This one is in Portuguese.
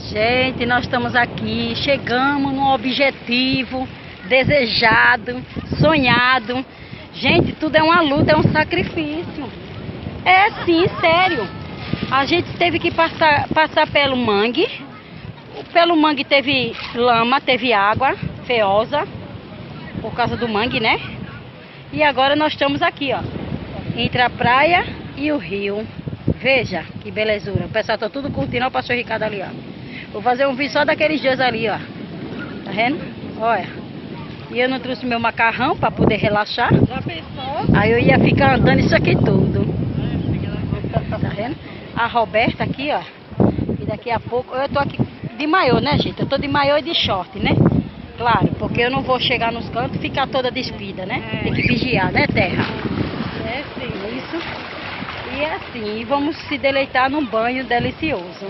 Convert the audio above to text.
Gente, nós estamos aqui, chegamos num objetivo desejado, sonhado. Gente, tudo é uma luta, é um sacrifício. É sim, sério. A gente teve que passar pelo mangue. Pelo mangue teve lama, teve água feosa, por causa do mangue, né? E agora nós estamos aqui, ó, entre a praia e o rio. Veja que belezura. O pessoal tá tudo curtindo. Olha o pastor Ricardo ali, ó. Vou fazer um vídeo só daqueles dias ali, ó. Tá vendo? Olha. E eu não trouxe meu macarrão para poder relaxar. Já pensou? Aí eu ia ficar andando isso aqui tudo. Tá vendo? A Roberta aqui, ó. E daqui a pouco... Eu tô aqui de maiô, né, gente? Eu tô de maiô e de short, né? Claro, porque eu não vou chegar nos cantos e ficar toda despida, né? Tem que vigiar, né, terra? É sim. Isso. E é assim, vamos se deleitar num banho delicioso.